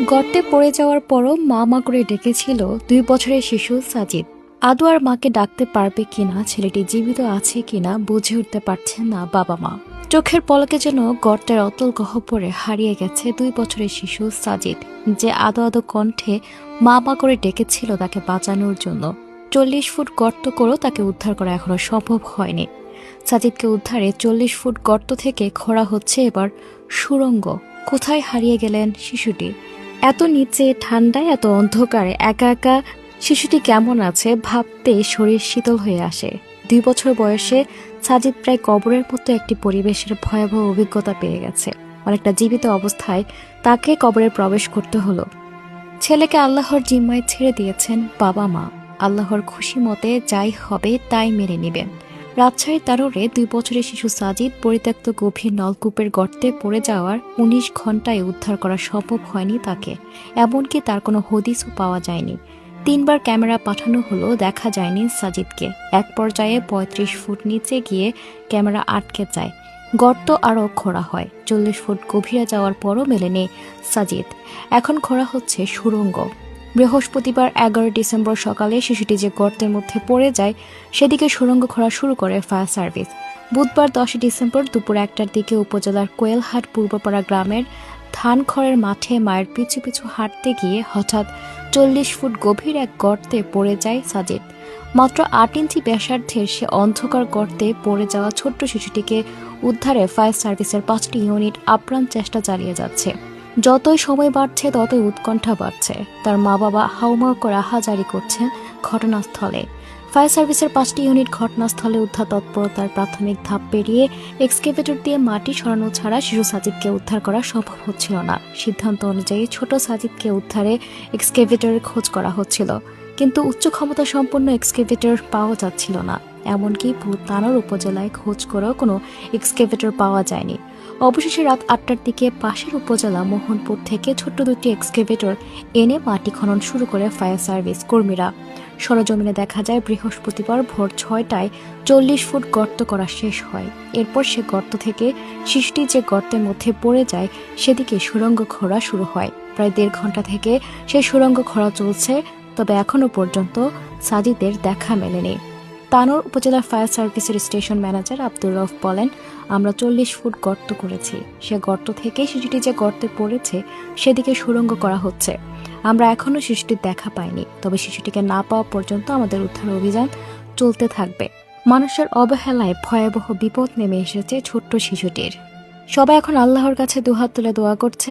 গর্তে পড়ে যাওয়ার পরও মা মা করে ডেকেছিল 2 বছরের শিশু সাজিদ। আদু আর মাকে ডাকতে পারবে কিনা, ছেলেটি জীবিত আছে কিনা বুঝে উঠতে পারছেন না বাবা মা। চোখের পলকে যেন গর্তের অতল গহ্বরে হারিয়ে গেছে 2 বছরের শিশু সাজিদ, যে আদো আদো কণ্ঠে মা মা করে ডেকেছিল তাকে বাঁচানোর জন্য। 40 ফুট গর্ত করেও তাকে উদ্ধার করা এখনো সম্ভব হয়নি। সাজিদকে উদ্ধারে 40 ফুট গর্ত থেকে খোঁড়া হচ্ছে এবার সুড়ঙ্গ। কোথায় হারিয়ে গেলেন শিশুটি? এত নিচে, ঠান্ডায়, এত অন্ধকারে একা একা শিশুটি কেমন আছে ভাবতে শরীর শীতল হয়ে আসে। 2 বছর বয়সে সাজিদ প্রায় কবরের মতো একটি পরিবেশের ভয়াবহ অভিজ্ঞতা পেয়ে গেছে। অনেকটা জীবিত অবস্থায় তাকে কবরে প্রবেশ করতে হলো। ছেলেকে আল্লাহর জিম্মায় ছেড়ে দিয়েছেন বাবা মা। আল্লাহর খুশি মতে যাই হবে তাই মেনে নেবেন। রাজশাহীর তাররে 2 বছরের শিশু সাজিদ পরিত্যক্ত গভীর নলকূপের গর্তে পড়ে যাওয়ার 19 ঘন্টায় উদ্ধার করা সম্ভব হয়নি তাকে। এমনকি তার কোনো হদিসও পাওয়া যায়নি। 3বার ক্যামেরা পাঠানো হলো, দেখা যায়নি সাজিদকে। এক পর্যায়ে 35 ফুট নিচে গিয়ে ক্যামেরা আটকে যায়। গর্ত আরও খোঁড়া হয়। 40 ফুট গভীরে যাওয়ার পরও মেলেনি সাজিদ। এখন খোঁড়া হচ্ছে সুড়ঙ্গ। বৃহস্পতিবার 11 ডিসেম্বর সকালে শিশুটি যে গর্তের মধ্যে পড়ে যায় সেদিকে সুড়ঙ্গ খোঁড়া শুরু করে ফায়ার সার্ভিস। বুধবার 10 ডিসেম্বর দুপুর 1টার দিকে উপজেলার কোয়েলহাট পূর্বপাড়া গ্রামের ধানখড়ের মাঠে মায়ের পিছু পিছু হাঁটতে গিয়ে হঠাৎ 40 ফুট গভীর এক গর্তে পড়ে যায় সাজিদ। মাত্র 8 ইঞ্চি ব্যাসার্ধের সে অন্ধকার গর্তে পড়ে যাওয়া ছোট্ট শিশুটিকে উদ্ধারে ফায়ার সার্ভিসের 5টি ইউনিট আপ্রাণ চেষ্টা চালিয়ে যাচ্ছে। যতই সময় বাড়ছে ততই উৎকণ্ঠা বাড়ছে। তার মা বাবা হাউমাউ করে আহাজারি করছেন ঘটনাস্থলে। ফায়ার সার্ভিসের 5টি ইউনিট ঘটনাস্থলে উদ্ধার তৎপরতার প্রাথমিক ধাপ পেরিয়ে এক্সকেভেটর দিয়ে মাটি সরানো ছাড়া শিশু সাজিদকে উদ্ধার করা সম্ভব হচ্ছিল না। সিদ্ধান্ত অনুযায়ী ছোট সাজিদকে উদ্ধারে এক্সকেভেটরের খোঁজ করা হচ্ছিল, কিন্তু উচ্চ ক্ষমতা সম্পন্ন এক্সকেভেটর পাওয়া যাচ্ছিল না। এমনকি তানোর উপজেলায় খোঁজ করেও কোনো এক্সকেভেটর পাওয়া যায়নি। অবশেষে রাত 8টার দিকে পাশের উপজেলা মোহনপুর থেকে ছোট্ট 2টি এক্সকেভেটর এনে মাটি খনন শুরু করে ফায়ার সার্ভিস কর্মীরা। সরজমিনে দেখা যায় বৃহস্পতিবার ভোর 6টায় 40 ফুট গর্ত করা শেষ হয়। এরপর সে গর্ত থেকে শিশুটি যে গর্তের মধ্যে পড়ে যায় সেদিকে সুড়ঙ্গ খোঁড়া শুরু হয়। প্রায় 1.5 ঘন্টা থেকে সেই সুড়ঙ্গ খোঁড়া চলছে, তবে এখনো পর্যন্ত সাজিদের দেখা মেলেনি। তানোর উপজেলা ফায়ার সার্ভিসের স্টেশন ম্যানেজার আব্দুর রউফ বলেন, আমরা 40 ফুট গর্ত করেছি। সে গর্ত থেকে শিশুটি যে গর্তে পড়েছে সেদিকে সুড়ঙ্গ করা হচ্ছে। আমরা এখনো শিশুটির দেখা পাইনি, তবে শিশুটিকে না পাওয়া পর্যন্ত আমাদের উদ্ধার অভিযান চলতে থাকবে। মানুষের অবহেলায় ভয়াবহ বিপদ নেমে এসেছে ছোট্ট শিশুটির। সবাই এখন আল্লাহর কাছে দুহাত তুলে দোয়া করছে